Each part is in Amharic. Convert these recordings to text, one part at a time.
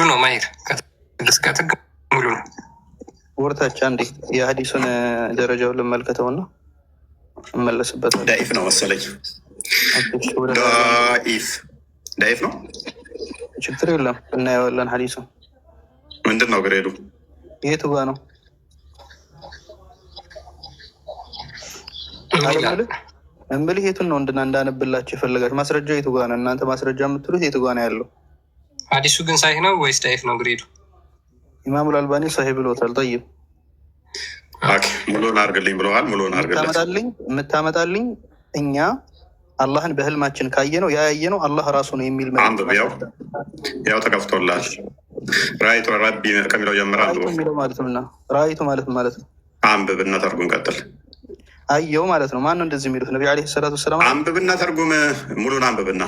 ነው ማየት ከስከ ጥግ ሙሉ ነው። ወርታች አንዴ የሀዲሱን ደረጃውን ልመልከተውና እመለስበት። ዳኢፍ ነው መሰለኝ። ዳኢፍ ነው። ችግር የለም እናየዋለን። ሀዲሱ ምንድን ነው ግሬዱ? የቱ ጋ ነው? እምልህ የቱን ነው እንዳነብላችሁ የፈለጋችሁ? ማስረጃ የቱ ጋ ነው? እናንተ ማስረጃ የምትሉት የቱ ጋ ነው ያለው? ሀዲሱ ግን ሳሂህ ነው ወይስ ዳኢፍ ነው ግሬዱ? ኢማሙል አልባኒ ሳሂህ ብሎታል። ጠይብ ሙሉን አርግልኝ ብለዋል። ሙሉን አርግልኝ የምታመጣልኝ እኛ አላህን በህልማችን ካየ ነው ያየ ነው አላህ ራሱ ነው የሚል ያው ተከፍቶላል። ራይቱ ረቢ ከሚለው ጀምራ ማለት ነው። ራይቱ ማለት ነው። አንብብና ተርጉም ቀጥል። አየው ማለት ነው። ማን ነው እንደዚህ የሚሉት? ነቢ ዓለይሂ ሰላቱ ወሰላም። አንብብና ተርጉም፣ ሙሉን አንብብና።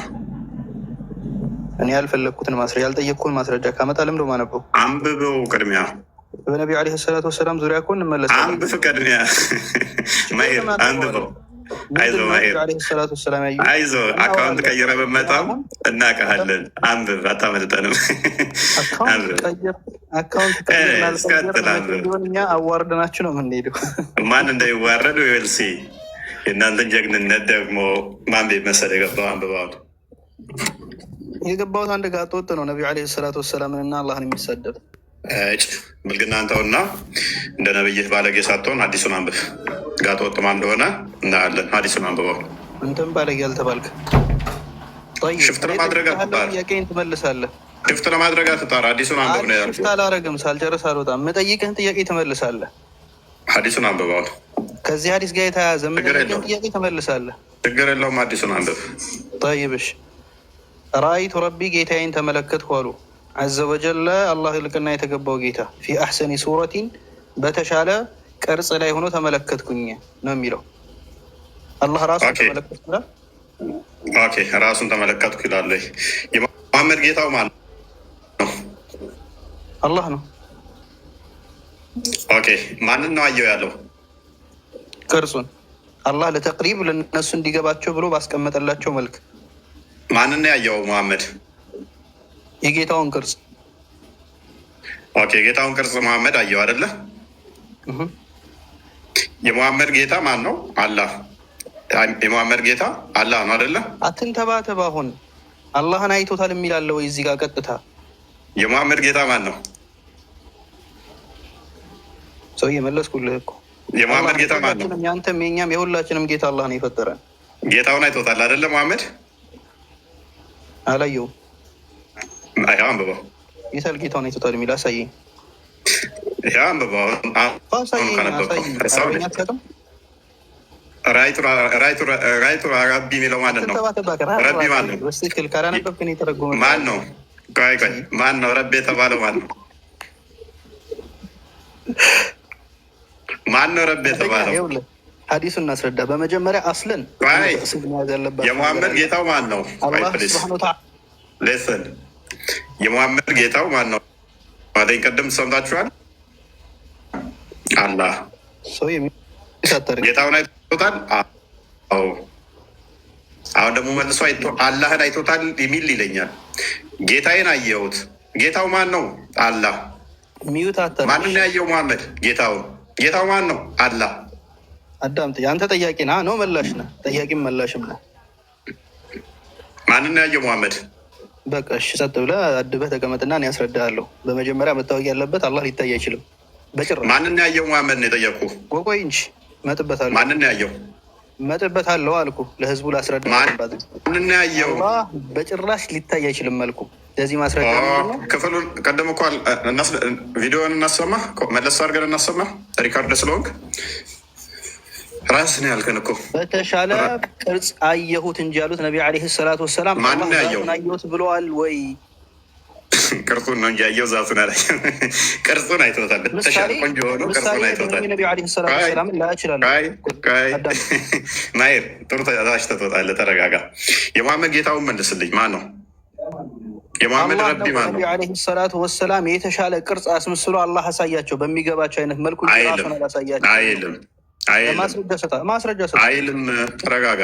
እኔ ያልፈለግኩትን ማስረጃ ያልጠየቅኩን ማስረጃ ካመጣ ለምዶ ማነበው አንብበው ቅድሚያ በነቢ ዓለይሂ ሰላቱ ወሰላም ዙሪያ እኮ እንመለሳለን። አንብብ ቅድሚያ ማሄር አንብበው። አይዞህ ማሄር አይዞህ። አካውንት ቀይረ በመጣም እናውቃለን። አንብብ፣ አታመልጠንም። እኛ አዋርደናችሁ ነው የምንሄደው። ማን እንዳይዋረድ ወልሲ የእናንተን ጀግንነት ደግሞ ማን ቤት መሰለህ የገባው? አንብበዋል። የገባሁት አንድ ጋጥ ወጥ ነው። ነቢዩ ዓለይሂ ሰላቱ ወሰላምን እና አላህን የሚሰደብ ብልግና አንተውና እንደ ነብይህ ባለጌ ሳትሆን አዲሱን አንብብ። ጋጥ ወጥ ማን እንደሆነ እናያለን። አዲሱን አንብበው። እንትን ባለጌ አልተባልክ። ሽፍት ለማድረግ አትጣር። ጥያቄን ትመልሳለህ። ሽፍት ለማድረግ አትጣር። አዲሱን አንብብ ነው ያልኩህ። ሽፍት አላረግም። ሳልጨርስ አልወጣም። የምጠይቅህን ጥያቄ ትመልሳለህ። አዲሱን አንብበው። ከዚህ ሀዲስ ጋር የተያያዘ የምጠይቅህን ጥያቄ ትመልሳለህ። ችግር የለውም። አዲሱን አንብብ። ጠይብሽ ራአይቱ ረቢ ጌታዬን ተመለከትኩ አሉ አዘ ወጀለ አላህ ልቅና የተገባው ጌታ ፊ አሕሰኒ ሱረቲን በተሻለ ቅርጽ ላይ ሆኖ ተመለከትኩኝ ነው የሚለው። አላህ ራሱን ተመለከትኩ ይላል። ራሱን ተመለከትኩ ይላል። የመሐመድ ጌታው ማለት ነው? አላህ ነው። ማንን ነው አየው ያለው? ቅርጹን አላህ ለተቅሪብ ለነሱ እንዲገባቸው ብሎ ባስቀመጠላቸው መልክ። ማንን ያየው? መሐመድ የጌታውን ቅርጽ። የጌታውን ቅርጽ መሐመድ አየው አይደለ? የመሐመድ ጌታ ማን ነው? አላህ። የመሐመድ ጌታ አላህ ነው አይደለ? አትንተባተባ። አሁን አላህን አይቶታል የሚላለ ወይ? እዚህ ጋር ቀጥታ የመሐመድ ጌታ ማን ነው? ሰው እየመለስኩልህ እኮ። የመሐመድ ጌታ ማን ነው? ያንተም የኛም የሁላችንም ጌታ አላህ ነው የፈጠረን። ጌታውን አይቶታል አይደለ? መሐመድ አላየውም። አንብበው። የታል ጌታውን አይቶታል የሚል አሳየኝ። አንብበው። ራይቱ ረቢ የሚለው ማለት ነው። ረቢ ማን ነው? ማን ነው? ማን ነው ረቢ የተባለው? ማን ነው? ማን ነው ረቢ የተባለው? ሀዲሱን እናስረዳ። በመጀመሪያ አስለን የሙሐመድ ጌታው ማን ነው? ሌስን የሙሐመድ ጌታው ማን ነው? አለኝ ቀደም ሰምታችኋል። አላህ ጌታውን አይቶታል። አሁን ደግሞ መልሶ አላህን አይቶታል የሚል ይለኛል። ጌታዬን አየሁት። ጌታው ማን ነው? አላህ። ማንን ያየው? መሐመድ ጌታውን። ጌታው ማን ነው? አላህ። አዳምጥ። የአንተ ጠያቂ ና ነው መላሽ ነ ጠያቂም መላሽም ነ። ማንን ያየው? መሐመድ። በቃ እሺ፣ ሰጥ ብለህ አድበህ ተቀመጥና እኔ ያስረዳሃለሁ። በመጀመሪያ መታወቅ ያለበት አላህ ሊታይ አይችልም በጭራሽ። ማንን ያየው? መሐመድ ነው የጠየቁ። ቆይ እንጂ መጥበታለሁ። ማንን ያየው? መጥበታለሁ አልኩ። ለህዝቡ ላስረዳ። ማንን ያየው? በጭራሽ ሊታይ አይችልም መልኩ። ለዚህ ማስረዳ ክፍሉን ቀደም እኮ ቪዲዮን እናሰማ፣ መለስ አድርገን እናሰማ። ሪካርድ ስለሆንክ ራስን ያልከን እኮ በተሻለ ቅርጽ አየሁት እንጂ ያሉት ነቢ ዓለይሂ ሰላቱ ወሰላም ማንን ያየው? አየሁት ብለዋል ወይ? ቅርጹን ነው እንጂ ያየው ዛፉን አለ። ቅርጹን አይቶታል። በተሻለ ቆንጆ ሆኖ ቅርጹን አይቶታል። ነቢ ዓለይሂ ሰላቱ ወሰላም ላ ይችላል። ማየር ጥሩ ተታሽተቶታል። ተረጋጋ። የመሐመድ ጌታውን መልስልኝ። ማን ነው የመሐመድ ረቢ? ማን ነው? ነቢ ዓለይሂ ሰላቱ ወሰላም የተሻለ ቅርጽ አስመስሎ አላህ አሳያቸው በሚገባቸው አይነት መልኩ። ራሱን አላሳያቸው አይልም። ማስረጃ አይልም። ተረጋጋ።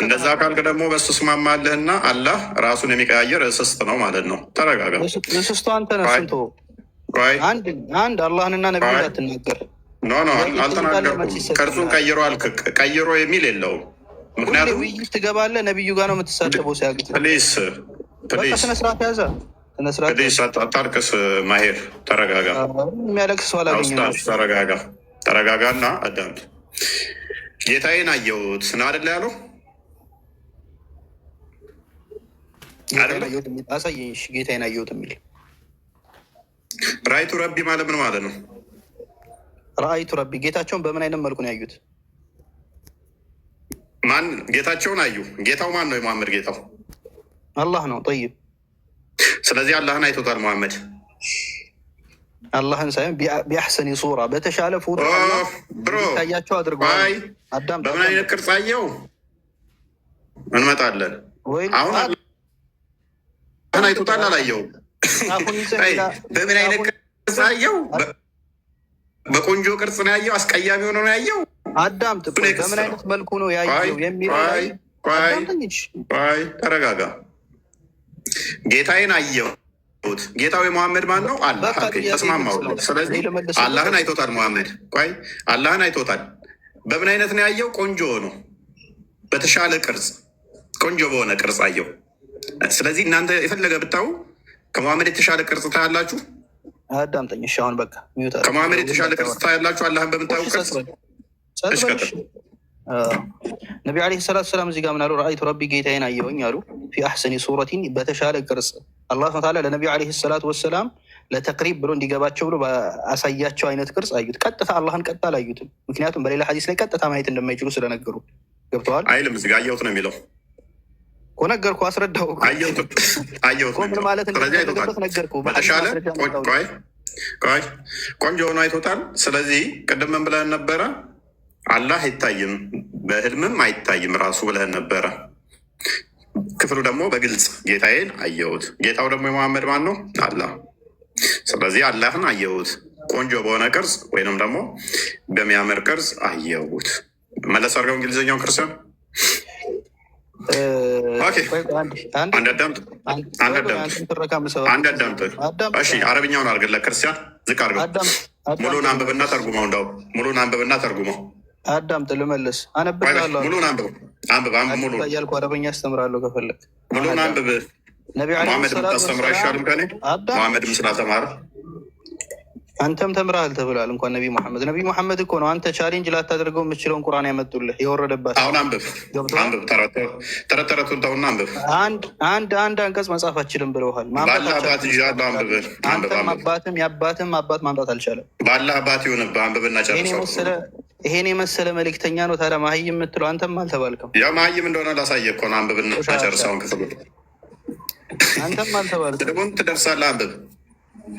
እንደዛ ካልክ ደግሞ በሱ ስማማለህና አላህ ራሱን የሚቀያየር እስስት ነው ማለት ነው። ተረጋጋ። እስስቱ አንተ ነህ። ስንቶ አንድ አላህንና ነቢዩን አትናገር። ኖ አልተናገርኩም። ቅርጹን ቀይሮ አልክ። ቀይሮ የሚል የለውም። ምክንያቱም ውይይት ትገባለህ፣ ነቢዩ ጋር ነው የምትሳተፈው። ሲያግጥ ፕሊስ ስነስርዓት ያዘ። አታልቅስ ማሄር። ተረጋጋ። የሚያለቅስ ሰው አላገኘም። ተረጋጋና አዳምጥ። ጌታዬን አየሁት ስና አደለ ያለው አሳየኝ። ጌታዬን አየሁት የሚል ራይቱ ረቢ ማለት ምን ማለት ነው? ራአይቱ ረቢ ጌታቸውን በምን አይነት መልኩ ነው ያዩት? ማን ጌታቸውን አዩ? ጌታው ማን ነው? የመሐመድ ጌታው አላህ ነው። ጠይብ። ስለዚህ አላህን አይቶታል መሐመድ። አላህን ሳይሆን ቢአሕሰኒ ሱራ በተሻለ ፎቶ ታያቸው አድርገዋል። በምን አይነት ቅርጽ አየው? እንመጣለን። አሁን አላህን አይቶታል አላየውም? በምን አይነት ቅርጽ አየው? በቆንጆ ቅርጽ ነው ያየው? አስቀያሚ ሆኖ ነው ያየው? አዳምጥ። በምን አይነት መልኩ ነው ያየው የሚለው ተረጋጋ። ጌታዬን አየው። ጌታው የመሐመድ ማን ነው? አላህ። ተስማማው። ስለዚህ አላህን አይቶታል መሐመድ። ቆይ አላህን አይቶታል። በምን አይነት ነው ያየው? ቆንጆ ነው፣ በተሻለ ቅርጽ፣ ቆንጆ በሆነ ቅርጽ አየው። ስለዚህ እናንተ የፈለገ ብታዩ ከመሐመድ የተሻለ ቅርጽ ታያላችሁ። አዳምጠኝ። እሺ አሁን በቃ ከመሐመድ የተሻለ ቅርጽ ታያላችሁ አላህን በምታዩ ቅርጽ። ነቢ ዓለይሂ ሰላቱ ሰላም እዚህ ጋር ምን አሉ? ረአይቱ ረቢ ጌታዬን አየሁኝ አሉ። ፊ አሕሰኒ ሱረቲን በተሻለ ቅርጽ። አላህ ሱብሓነሁ ወተዓላ ለነቢዩ ዓለይሂ ሰላቱ ወሰላም ለተቅሪብ ብሎ እንዲገባቸው ብሎ በአሳያቸው አይነት ቅርጽ አዩት። ቀጥታ አላህን ቀጥታ አላዩትም። ምክንያቱም በሌላ ሐዲስ ላይ ቀጥታ ማየት እንደማይችሉ ስለነገሩ። ገብተዋል አይልም? እዚህ ጋር አየሁት ነው የሚለው እኮ ነገርኩ፣ አስረዳሁ። አየሁት ምን ማለት እንደተገበት ነገርኩ። በተሻለ ቆንጆ ሆኖ አይቶታል። ስለዚህ ቅድም ምን ብለህን ነበረ? አላህ አይታይም፣ በህልምም አይታይም ራሱ ብለህን ነበረ። ክፍሉ ደግሞ በግልጽ ጌታዬን አየሁት። ጌታው ደግሞ የመሐመድ ማን ነው? አላህ። ስለዚህ አላህን አየሁት ቆንጆ በሆነ ቅርጽ ወይንም ደግሞ በሚያምር ቅርጽ አየሁት። መለስ አድርገው እንግሊዝኛውን ክርስቲያን አንድ አዳምጥ። እሺ አረብኛውን አድርግለት ክርስቲያን፣ ዝቅ አድርገው። ሙሉን አንብብና ተርጉመው። እንደው ሙሉን አንብብና ተርጉመው። አዳምጥ፣ ልመልስ። አነብልሃለሁ። ሙሉን አንብብ ሙሉ እያልኩ አረበኛ አስተምራለሁ ከፈለግ። ሙሉን አንብብ። መሐመድ የምታስተምር አይሻልም ከኔ? መሐመድም ስላተማረ አንተም ተምረሃል ተብሏል። እንኳን ነቢ መሐመድ መሐመድ እኮ ነው። አንተ ቻሌንጅ ላታደርገው የምችለውን ቁርአን ያመጡልህ የወረደባት። አሁን አንብብ። ተረት ተረቱን ተውና አንብብ። አንድ አንቀጽ መጻፍ አችልም ብለውሃል። አንተም አባትም የአባትም አባት ማምጣት አልቻለም። ባለ አባት ይሆንብህ። አንብብና ጨርሰው። ይሄን የመሰለ መልእክተኛ ነው ታዲያ መሀይም የምትለው? አንተም አልተባልክም። ያው መሀይም እንደሆነ ላሳየህ እኮ ነው። አንብብና ጨርሰውን ክፍሉ። አንተም አልተባልክም። ደግሞ ትደርሳለህ። አንብብ።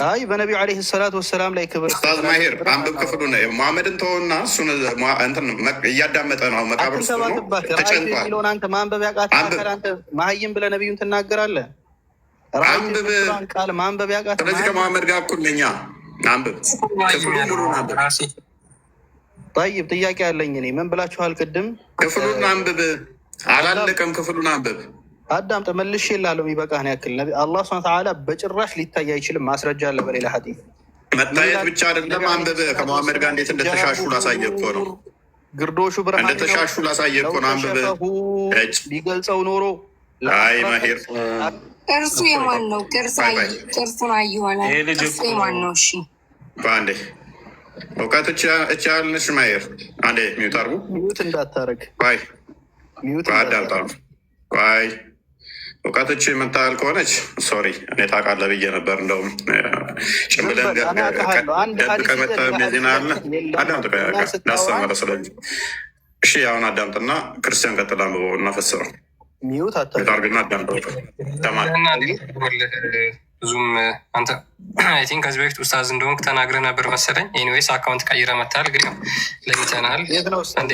አይ በነቢዩ ዓለይሂ ሰላቱ ወሰላም ላይ ክብር ኡስታዝ ማሄር አንብብ ክፍሉ ነው። መሐመድን ተወውና እሱን እያዳመጠ ነው። መቃብር ውስጥ ነው ተጨንቋል። አንተ ማንበብ ያቃተህ አንተ መሀይም ብለህ ነቢዩን ትናገራለህ። አንብብ ቃል ማንበብ ያቃተህ። ስለዚህ ከመሐመድ ጋር እኩል ነኝ። አንብብ ክፍሉ ሙሉን አንብብ። ጠይብ ጥያቄ አለኝ እኔ። ምን ብላችኋል ቅድም? ክፍሉን አንብብ። አላለቀም። ክፍሉን አንብብ። አዳም ተመልሽ ይላል። የሚበቃህን ያክል ነቢ አላህ ሱብሓነሁ ወተዓላ በጭራሽ ሊታይ አይችልም። ማስረጃ አለ በሌላ ሐዲስ። መታየት ብቻ አይደለም፣ አንብብ። ከመሐመድ ጋር እንዴት እንደተሻሹ ላሳየህ እኮ ነው። ግርዶሹ ብርሃን እንደተሻሹ ላሳየህ እኮ ነው። አንብብ። ቢገልጸው ኖሮ አይ ማሄር ቅርጹ የማን ነው? ቅርጹን አየኋላ። ቅርጹ የማን ነው? እሺ በአንዴ እውቀት እቻ ያልንሽ ማሄር አንዴ ሚዩት አድርጉ። ሚዩት እንዳታረግ። ቆይ አዳምጣ። ቆይ እውቀቶች የምታህል ከሆነች ሶሪ እኔ ታውቃለህ ብዬ ነበር። እንደውም ጭምብለን ደብቀህ መተህ ዜና አለ አዳምጥ ላስተምርህ። ስለዚህ እሺ አሁን አዳምጥና ክርስቲያን ቀጥል አንብበው እና ፈስረው። ሚዩት አታርግና አዳምጠው ተማር። ብዙም አንተ አይ ቲንክ ከዚህ በፊት ኡስታዝ እንደሆንክ ተናግረህ ነበር መሰለኝ። ኤኒዌይስ አካውንት ቀይረህ መታል ግን ለይተናል። አንዴ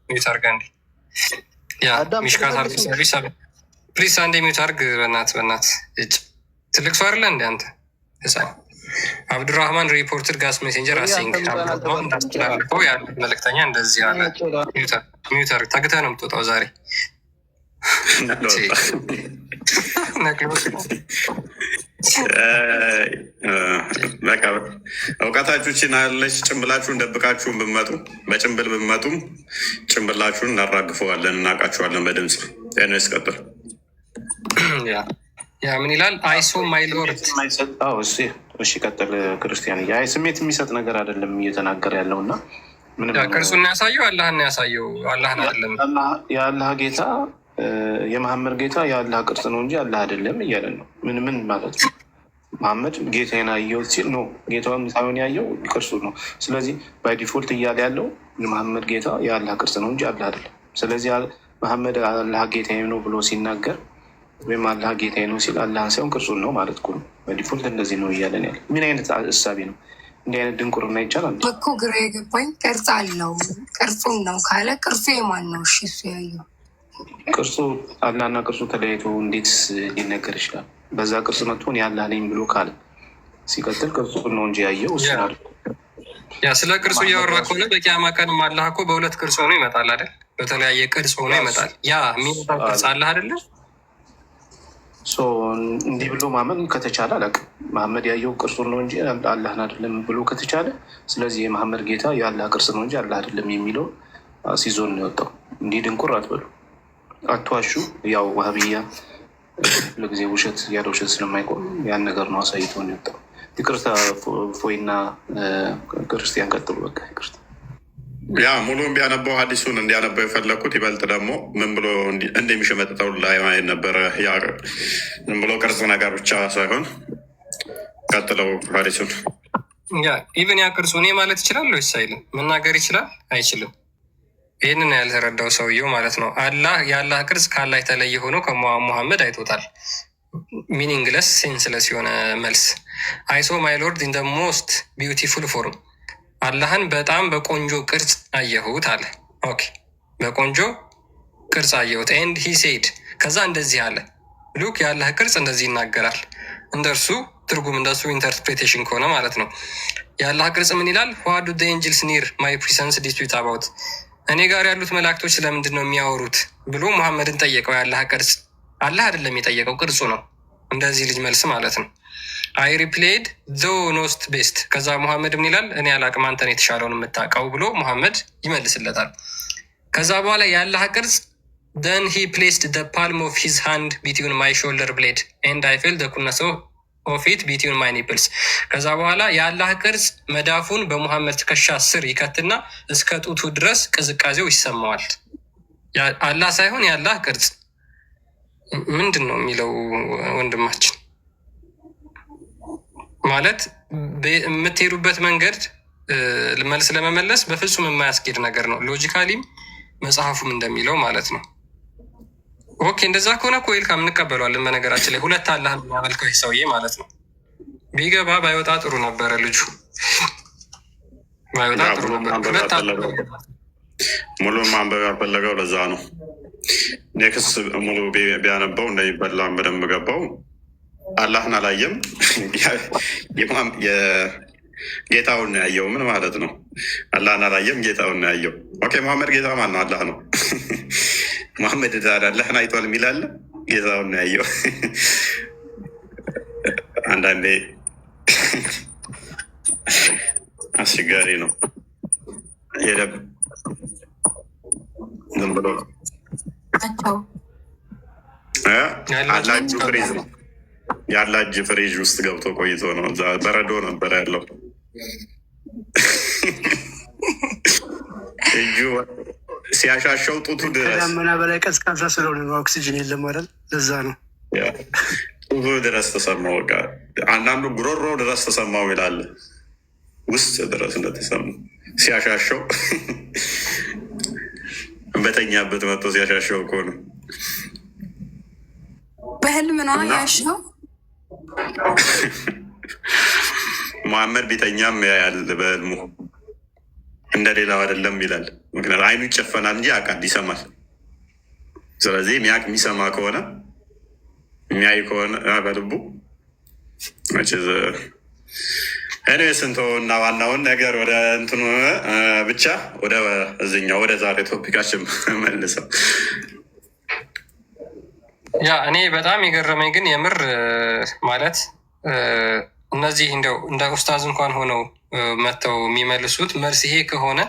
ሚዩት አድርግ። ያ ሚሽካት አርግ ሰርቪስ ፕሊስ አንዴ ሚዩት አርግ። በእናት እጭ ትልቅ ሰው አይደለ እንደ አንተ ህፃን አብዱራህማን ሪፖርትድ ጋስ ሜሴንጀር አሲንግ እንዳስተላልፈው ያለ መልእክተኛ እንደዚህ አለ። ሚውተር ተግተህ ነው የምትወጣው ዛሬ። በቃ እውቀታችሁችን አለች። ጭንብላችሁን ደብቃችሁን ብመጡ በጭንብል ብመጡም ጭንብላችሁን እናራግፈዋለን፣ እናውቃችኋለን በድምፅ ጤና ያስቀጥል። ያ ምን ይላል? አይሶ ማይሎርድ እሺ ቀጥል ክርስቲያን። አይ ስሜት የሚሰጥ ነገር አይደለም እየተናገረ ያለው እና ቅርጹን ያሳየው አላህን ያሳየው አላህን አይደለም። የአላህ ጌታ የመሐመድ ጌታ የአላህ ቅርጽ ነው እንጂ አላህ አይደለም እያለን ነው። ምን ማለት ነው? መሐመድ ጌታዬን አየሁት ሲል ነው ጌታውን ሳይሆን ያየው ቅርጹ ነው። ስለዚህ ባይ ዲፎልት እያለ ያለው የመሐመድ ጌታ የአላህ ቅርጽ ነው እንጂ አላህ አይደለም። ስለዚህ መሐመድ አላህ ጌታዬ ነው ብሎ ሲናገር ወይም አላህ ጌታዬ ነው ሲል አላህን ሳይሆን ቅርጹን ነው ማለት እኮ ነው። በዲፎልት እንደዚህ ነው እያለን ያለ ምን አይነት እሳቤ ነው? እንዲህ አይነት ድንቁርና ይቻላል እኮ። ግራ የገባኝ ቅርጽ አለው ቅርጹን ነው ካለ ቅርጹ የማን ነው? እሺ እሱ ያየው ቅርጹ አላህና ቅርጹ ተለያይቶ እንዴት ሊነገር ይችላል? በዛ ቅርጽ መጥቶን ያላህ ነኝ ብሎ ካለ ሲቀጥል ቅርጹን ነው እንጂ ያየው እሱ ያ ስለ ቅርጹ እያወራ ከሆነ በቂያማ ቀንም አላህ እኮ በሁለት ቅርጽ ሆኖ ይመጣል አይደል? በተለያየ ቅርጽ ሆኖ ይመጣል። ያ የሚመጣው ቅርጽ አላህ አይደለም። እንዲህ ብሎ ማመን ከተቻለ አላውቅም። መሐመድ ያየው ቅርጹን ነው እንጂ አላህን አይደለም ብሎ ከተቻለ፣ ስለዚህ የመሐመድ ጌታ የአላህ ቅርጽ ነው እንጂ አላህ አይደለም የሚለው ሲዞን ነው የወጣው። እንዲህ ድንቁር አትበሉ፣ አትዋሹ። ያው ዋህብያ ለጊዜ ውሸት ያለ ውሸት ስለማይቆም ያን ነገር ነው አሳይቶ ነው የወጣው። ይቅርታ ፎይና ክርስቲያን ቀጥሉ። በቃ ይቅርታ። ያ ሙሉን ቢያነበው ሀዲሱን እንዲያነበው የፈለግኩት ይበልጥ ደግሞ ምን ብሎ እንደሚሸመጥጠው ላይ ማየት ነበረ። ያ ምን ብሎ ቅርጽ ነገር ብቻ ሳይሆን ቀጥለው ሀዲሱን ኢቨን ያ ቅርጹ እኔ ማለት ይችላል ወይስ አይልም? መናገር ይችላል አይችልም? ይህንን ያልተረዳው ሰውየው ማለት ነው። አላህ የአላህ ቅርጽ ከአላህ የተለየ ሆኖ ከሙሐመድ አይቶታል። ሚኒንግለስ ሴንስለስ የሆነ መልስ። አይሶ ማይ ሎርድ ኢን ደ ሞስት ቢዩቲፉል ፎርም አላህን በጣም በቆንጆ ቅርጽ አየሁት አለ። ኦኬ በቆንጆ ቅርጽ አየሁት። ኤንድ ሂ ሴድ ከዛ እንደዚህ አለ። ሉክ የአላህ ቅርጽ እንደዚህ ይናገራል። እንደርሱ ትርጉም እንደሱ ኢንተርፕሬቴሽን ከሆነ ማለት ነው። የአላህ ቅርጽ ምን ይላል? ዋዱ ደ ኤንጅልስ ኒር ማይ ፕሪሰንስ ዲስፒት አባውት እኔ ጋር ያሉት መላእክቶች ስለምንድን ነው የሚያወሩት ብሎ ሙሐመድን ጠየቀው። የአላህ ቅርጽ አላህ አይደለም የጠየቀው ቅርጹ ነው። እንደዚህ ልጅ መልስ ማለት ነው። አይ ሪፕሌድ ዞ ኖስት ቤስት ከዛ ሙሐመድ ምን ይላል? እኔ አላቅም አንተን የተሻለውን የምታውቀው ብሎ ሙሐመድ ይመልስለታል። ከዛ በኋላ የአላህ ቅርጽ ደን ሂ ፕሌስድ ደ ፓልም ኦፍ ሂዝ ሃንድ ቢትዊን ማይ ሾልደር ብሌድ ኤንድ አይ ፌል ደ ኩነስ ኦፍ ኢት ቢትዊን ማይ ኒፕልስ ከዛ በኋላ የአላህ ቅርጽ መዳፉን በሙሐመድ ትከሻ ስር ይከትና እስከ ጡቱ ድረስ ቅዝቃዜው ይሰማዋል። አላህ ሳይሆን የአላህ ቅርጽ ምንድን ነው የሚለው ወንድማችን? ማለት የምትሄዱበት መንገድ መልስ ለመመለስ በፍጹም የማያስኬድ ነገር ነው። ሎጂካሊም መጽሐፉም እንደሚለው ማለት ነው። ኦኬ እንደዛ ከሆነ እኮ ዌልካም እንቀበለዋለን። በነገራችን ላይ ሁለት አላህ የሚያመልከው ሰውዬ ማለት ነው። ቢገባ ባይወጣ ጥሩ ነበረ። ልጁ ባይወጣ ጥሩ ነበረ። ሙሉ ማንበብ ያልፈለገው ለዛ ነው። ኔክስ ሙሉ ቢያነበው እንደሚበላም በደንብ ገባው። አላህን አላየም፣ ጌታውን ነው ያየው። ምን ማለት ነው? አላህን አላየም፣ ጌታውን ነው ያየው። ኦኬ መሐመድ ጌታ ማን ነው? አላህ ነው። መሐመድ ታዲያ አላህን አይቷል የሚላለ? ጌታውን ነው ያየው። አንዳንዴ አስቸጋሪ ነው። ዝም ብሎ አላችሁ ፍሪዝ ነው ያላ እጅ ፍሪጅ ውስጥ ገብቶ ቆይቶ ነው። እዛ በረዶ ነበር ያለው እጁ ሲያሻሸው ጡቱ ድረስ ከዳመና በላይ ቀዝቃዛ ስለሆነ ነው። ኦክሲጅን የለም አይደል? ለዛ ነው ጡቱ ድረስ ተሰማው። በቃ አንዳንዱ ጉሮሮ ድረስ ተሰማው ይላል። ውስጥ ድረስ እንደተሰማው ሲያሻሸው በተኛበት መጥቶ ሲያሻሸው እኮ ነው። በህልም ነው ያሻው። መሐመድ ቢተኛም ያያል በህልሙ፣ እንደሌላው አይደለም ይላል። ምክንያቱም አይኑ ይጨፈናል እንጂ ያውቃል፣ ይሰማል። ስለዚህ የሚሰማ ከሆነ የሚያይ ከሆነ በልቡ እኔ ስንቶ እና ዋናውን ነገር ወደ እንትኑ ብቻ ወደ እዚኛው ወደ ዛሬ ቶፒካችን መልሰው። ያ እኔ በጣም የገረመኝ ግን የምር ማለት እነዚህ እንደው እንደ ኡስታዝ እንኳን ሆነው መጥተው የሚመልሱት መልስ ይሄ ከሆነ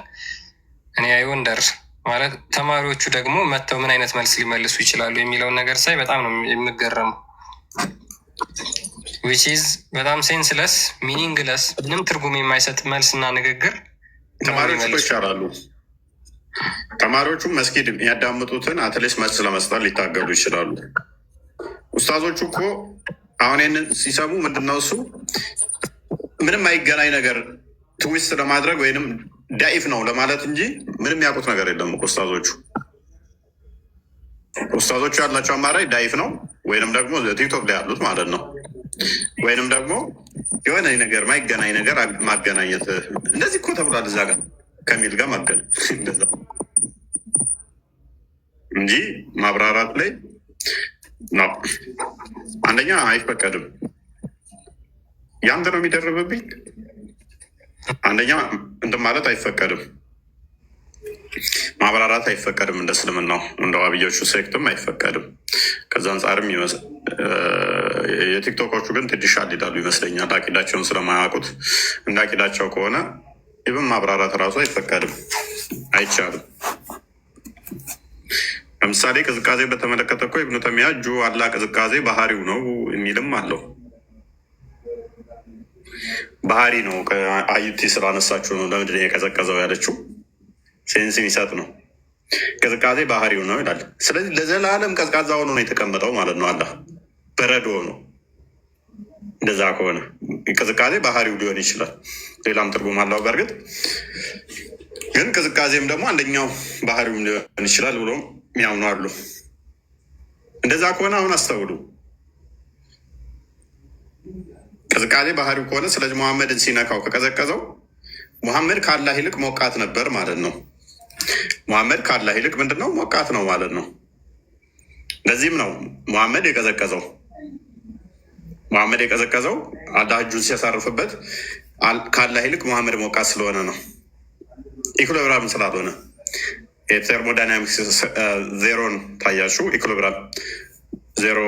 እኔ አይወንደር ማለት ተማሪዎቹ ደግሞ መጥተው ምን አይነት መልስ ሊመልሱ ይችላሉ የሚለውን ነገር ሳይ በጣም ነው የምገረመው። ዊች ኢዝ በጣም ሴንስለስ ሚኒንግለስ ምንም ትርጉም የማይሰጥ መልስና ንግግር። ተማሪዎቹ ይሻላሉ። ተማሪዎቹም መስጊድ ያዳምጡትን አትሊስት መልስ ለመስጠት ሊታገሉ ይችላሉ። ኡስታዞቹ እኮ አሁን ይህንን ሲሰሙ ምንድነው እሱ ምንም አይገናኝ ነገር ትዊስት ለማድረግ ወይንም ዳኢፍ ነው ለማለት እንጂ ምንም ያውቁት ነገር የለም እኮ ኡስታዞቹ ያላቸው አማራጭ ዳኢፍ ነው ወይንም ደግሞ ቲክቶክ ላይ ያሉት ማለት ነው። ወይንም ደግሞ የሆነ ነገር ማይገናኝ ነገር ማገናኘት እንደዚህ እኮ ተብሏል እዛ ጋር ከሚል ጋር ማገናኝ እንደዛ እንጂ ማብራራት ላይ ነው። አንደኛ አይፈቀድም። ያንተ ነው የሚደረብብኝ። አንደኛ እንትን ማለት አይፈቀድም፣ ማብራራት አይፈቀድም። እንደ እስልምናው እንደ ዋብዮቹ ሴክትም አይፈቀድም። ከዛ አንጻርም የቲክቶኮቹ ግን ትንሻል ይላሉ ይመስለኛል። አቂዳቸውን ስለማያውቁት እንደ አቂዳቸው ከሆነ ይብን ማብራራት እራሱ አይፈቀድም፣ አይቻልም። ለምሳሌ ቅዝቃዜ በተመለከተ እኮ ኢብኑ ተይሚያ እጁ አላ ቅዝቃዜ ባህሪው ነው የሚልም አለው። ባህሪ ነው ከአዩቲ ስላነሳችሁ ነው ለምንድን የቀዘቀዘው ያለችው ሴንስ የሚሰጥ ነው። ቅዝቃዜ ባህሪው ነው ይላል። ስለዚህ ለዘላለም ቀዝቃዛ ሆኖ ነው የተቀመጠው ማለት ነው። አላህ በረዶ ነው። እንደዛ ከሆነ ቅዝቃዜ ባህሪው ሊሆን ይችላል፣ ሌላም ትርጉም አለው። በእርግጥ ግን ቅዝቃዜም ደግሞ አንደኛው ባህሪውም ሊሆን ይችላል ብሎ የሚያምኑ አሉ። እንደዛ ከሆነ አሁን አስተውሉ። ቅዝቃዜ ባህሪው ከሆነ ስለዚህ ሙሐመድን ሲነካው ከቀዘቀዘው ሙሐመድ ከአላህ ይልቅ ሞቃት ነበር ማለት ነው። ሙሐመድ ከአላህ ይልቅ ምንድነው ሞቃት ነው ማለት ነው። ለዚህም ነው ሙሐመድ የቀዘቀዘው። ሙሐመድ የቀዘቀዘው አላህ እጁን ሲያሳርፍበት ከአላህ ይልቅ ሙሐመድ ሞቃት ስለሆነ ነው። ኢኩሊብሪየም ስላልሆነ የቴርሞዳይናሚክስ ዜሮን ታያችሁ። ኢኩሊብሪየም ዜሮ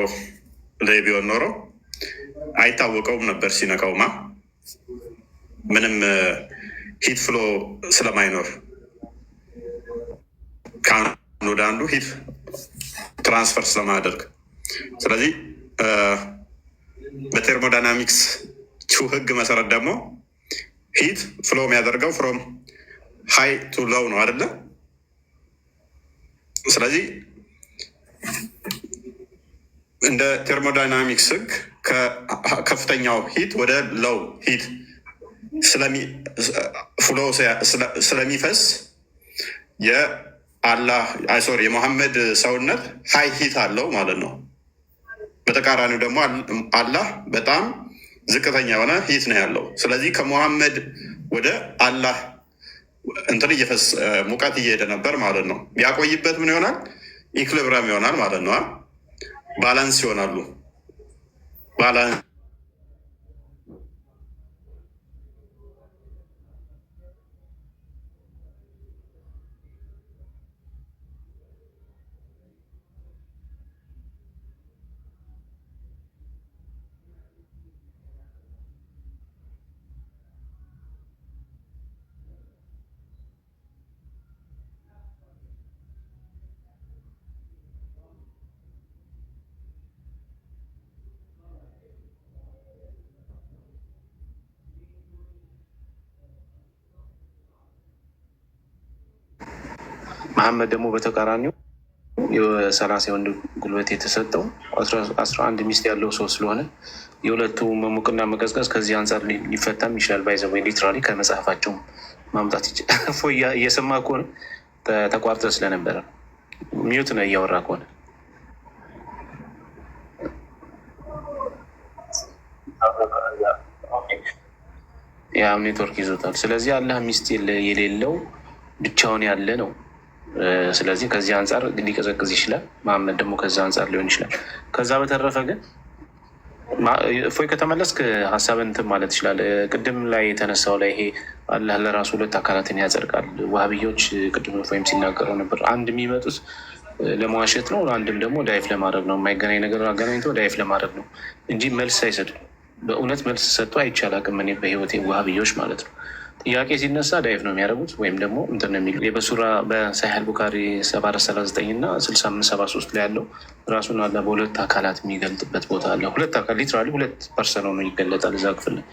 ላይ ቢሆን ኖሮ አይታወቀውም ነበር ሲነካውማ፣ ምንም ሂት ፍሎ ስለማይኖር ከአንዱ ወደ አንዱ ሂት ትራንስፈር ስለማያደርግ። ስለዚህ በቴርሞዳይናሚክስ ህግ መሰረት ደግሞ ሂት ፍሎ የሚያደርገው ፍሮም ሃይ ቱ ሎው ነው አይደለ? ስለዚህ እንደ ቴርሞዳይናሚክስ ህግ ከከፍተኛው ሂት ወደ ሎው ሂት ፍሎ ስለሚፈስ የሙሐመድ ሰውነት ሀይ ሂት አለው ማለት ነው። በተቃራኒው ደግሞ አላህ በጣም ዝቅተኛ የሆነ ሂት ነው ያለው። ስለዚህ ከሙሐመድ ወደ አላህ እንትን ሙቀት እየሄደ ነበር ማለት ነው። ያቆይበት ምን ይሆናል? ኢኩሊብሪየም ይሆናል ማለት ነው። ባላንስ ይሆናሉ። ባላንስ መሐመድ ደግሞ በተቃራኒው የ30 ወንድ ጉልበት የተሰጠው 11 ሚስት ያለው ሰው ስለሆነ የሁለቱ መሞቅና መቀዝቀዝ ከዚህ አንጻር ሊፈታም ይችላል። ባይዘው ሊትራሊ ከመጽሐፋቸው ማምጣት ይችላል። እፎይ እየሰማ ከሆነ ተቋርጠ ስለነበረ ሚዩት ነው እያወራ ከሆነ ያው ኔትወርክ ይዞታል። ስለዚህ አላህ ሚስት የሌለው ብቻውን ያለ ነው። ስለዚህ ከዚህ አንጻር ሊቀዘቅዝ ይችላል። መሐመድ ደግሞ ከዛ አንጻር ሊሆን ይችላል። ከዛ በተረፈ ግን እፎይ ከተመለስክ ሀሳብ እንትን ማለት ይችላል። ቅድም ላይ የተነሳው ላይ ይሄ አላህ ለራሱ ሁለት አካላትን ያጸድቃል። ዋህብዮች ቅድም እፎይም ሲናገረው ነበር። አንድ የሚመጡት ለመዋሸት ነው፣ አንድም ደግሞ ዳይፍ ለማድረግ ነው። የማይገናኝ ነገር አገናኝተው ዳይፍ ለማድረግ ነው እንጂ መልስ አይሰጡም። በእውነት መልስ ሰጥቶ አይቻል አቅም እኔ በህይወቴ ዋህብዮች ማለት ነው። ጥያቄ ሲነሳ ዳይፍ ነው የሚያደርጉት ወይም ደግሞ እንትን ነው የሚሉ በሱራ በሳሒህ ቡካሪ 7439 እና 6573 ላይ ያለው ራሱን አላህ በሁለት አካላት የሚገልጥበት ቦታ አለ። ሁለት አካል ሊትራሊ ሁለት ፐርሰን ሆኖ ይገለጣል እዛ ክፍል ላይ።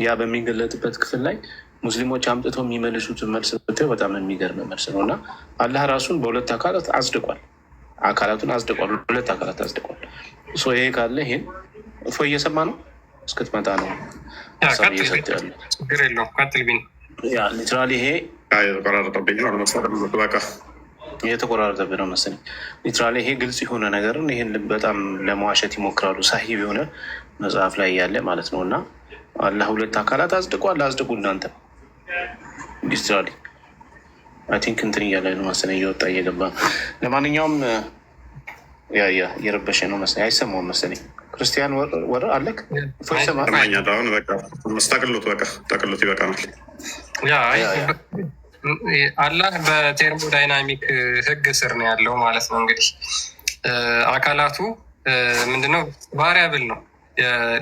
ያ በሚገለጥበት ክፍል ላይ ሙስሊሞች አምጥተው የሚመልሱትን መልስ ብታዩ በጣም የሚገርም መልስ ነው እና አላህ ራሱን በሁለት አካላት አጽድቋል። አካላቱን አጽድቋል፣ ሁለት አካላት አጽድቋል። ይሄ ካለ ይሄን እፎይ እየሰማ ነው እስክትመጣ ነው ሀሳብ እየሰጠ ያለ ችግር የለውም። ቀጥል ቢን ሊትራሊ ይሄ የተቆራረጠብህ ነው መሰለኝ። ሊትራሊ ይሄ ግልጽ የሆነ ነገርን ይህን በጣም ለመዋሸት ይሞክራሉ። ሳሂህ የሆነ መጽሐፍ ላይ ያለ ማለት ነው እና አላህ ሁለት አካላት አጽድቋል። አጽድቁ እናንተ ሊትራሊ አይ ቲንክ እንትን እያለ ነው መሰለኝ እየወጣ እየገባ። ለማንኛውም እየረበሸ ነው መሰለኝ፣ አይሰማውም መሰለኝ። ክርስቲያን ወር አለክ አሁን በቃ መስታቅሎት በቃ ጠቅሎት ይበቃናል። አላህ በቴርሞዳይናሚክ ህግ ስር ነው ያለው ማለት ነው። እንግዲህ አካላቱ ምንድነው? ቫሪያብል ነው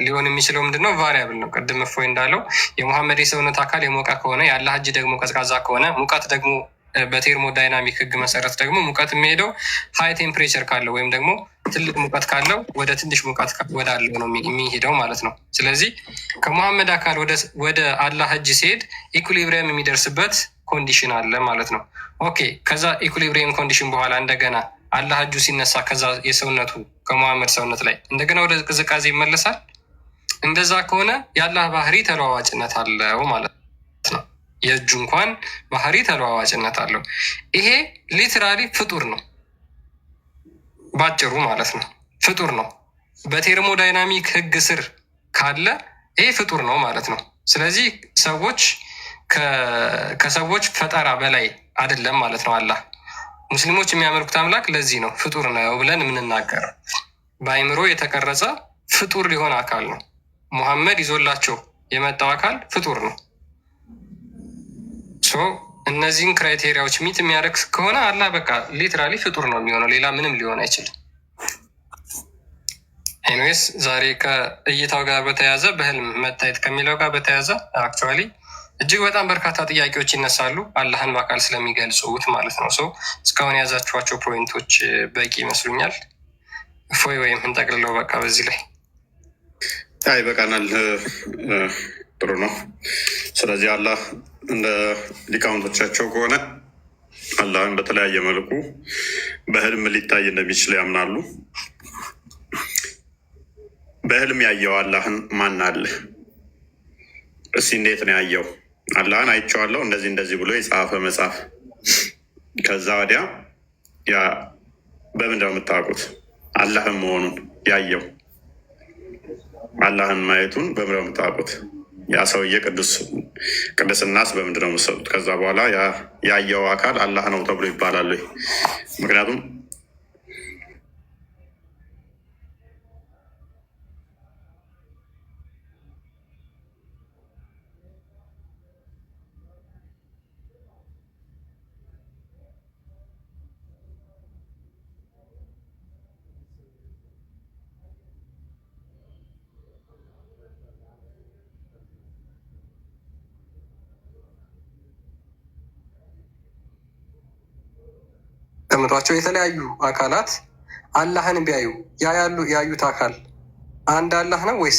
ሊሆን የሚችለው ምንድነው? ቫሪያብል ነው። ቅድም እፎይ እንዳለው የሙሐመድ የሰውነት አካል የሞቀ ከሆነ የአላህ እጅ ደግሞ ቀዝቃዛ ከሆነ ሙቀት ደግሞ በቴርሞዳይናሚክ ህግ መሰረት ደግሞ ሙቀት የሚሄደው ሀይ ቴምፕሬቸር ካለው ወይም ደግሞ ትልቅ ሙቀት ካለው ወደ ትንሽ ሙቀት ወዳለው ነው የሚሄደው ማለት ነው። ስለዚህ ከሙሐመድ አካል ወደ አላህ እጅ ሲሄድ ኢኩሊብሪየም የሚደርስበት ኮንዲሽን አለ ማለት ነው። ኦኬ፣ ከዛ ኢኩሊብሪየም ኮንዲሽን በኋላ እንደገና አላህ እጁ ሲነሳ ከዛ የሰውነቱ ከሙሐመድ ሰውነት ላይ እንደገና ወደ ቅዝቃዜ ይመለሳል። እንደዛ ከሆነ የአላህ ባህሪ ተለዋዋጭነት አለው ማለት ነው። የእጁ እንኳን ባህሪ ተለዋዋጭነት አለው። ይሄ ሊትራሊ ፍጡር ነው ባጭሩ ማለት ነው። ፍጡር ነው። በቴርሞዳይናሚክ ህግ ስር ካለ ይሄ ፍጡር ነው ማለት ነው። ስለዚህ ሰዎች ከሰዎች ፈጠራ በላይ አይደለም ማለት ነው። አላህ ሙስሊሞች የሚያመልኩት አምላክ ለዚህ ነው ፍጡር ነው ብለን የምንናገረው። በአይምሮ የተቀረጸ ፍጡር ሊሆን አካል ነው። ሙሐመድ ይዞላቸው የመጣው አካል ፍጡር ነው። እነዚህን ክራይቴሪያዎች ሚት የሚያደርግ ከሆነ አላህ በቃ ሊትራሊ ፍጡር ነው የሚሆነው፣ ሌላ ምንም ሊሆን አይችልም። ኤኒዌይስ ዛሬ ከእይታው ጋር በተያያዘ በህልም መታየት ከሚለው ጋር በተያያዘ አክቹዋሊ እጅግ በጣም በርካታ ጥያቄዎች ይነሳሉ፣ አላህን በአካል ስለሚገልጹት ማለት ነው። እስካሁን የያዛችኋቸው ፖይንቶች በቂ ይመስሉኛል። እፎይ ወይም እንጠቅልለው በቃ በዚህ ላይ ይበቃናል። ጥሩ ነው። ስለዚህ አላህ እንደ ሊቃውንቶቻቸው ከሆነ አላህን በተለያየ መልኩ በህልም ሊታይ እንደሚችል ያምናሉ። በህልም ያየው አላህን ማን አለ? እስኪ እንዴት ነው ያየው? አላህን አይቼዋለሁ እንደዚህ ብሎ የጻፈ መጽሐፍ። ከዛ ወዲያ ያ በምንድን ነው የምታውቁት? አላህን መሆኑን ያየው አላህን ማየቱን በምንድን ነው የምታውቁት? ያ ሰውዬ ቅድስናስ በምንድን ነው የምትሰጡት? ከዛ በኋላ ያየው አካል አላህ ነው ተብሎ ይባላል። ምክንያቱም ተምጧቸው የተለያዩ አካላት አላህን ቢያዩ ያዩት አካል አንድ አላህ ነው ወይስ?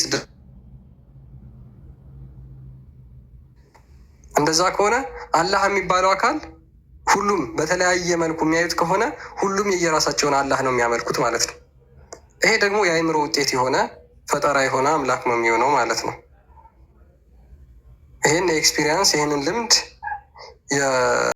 እንደዛ ከሆነ አላህ የሚባለው አካል ሁሉም በተለያየ መልኩ የሚያዩት ከሆነ ሁሉም የየራሳቸውን አላህ ነው የሚያመልኩት ማለት ነው። ይሄ ደግሞ የአእምሮ ውጤት የሆነ ፈጠራ የሆነ አምላክ ነው የሚሆነው ማለት ነው። ይህን ኤክስፒሪየንስ ይህንን ልምድ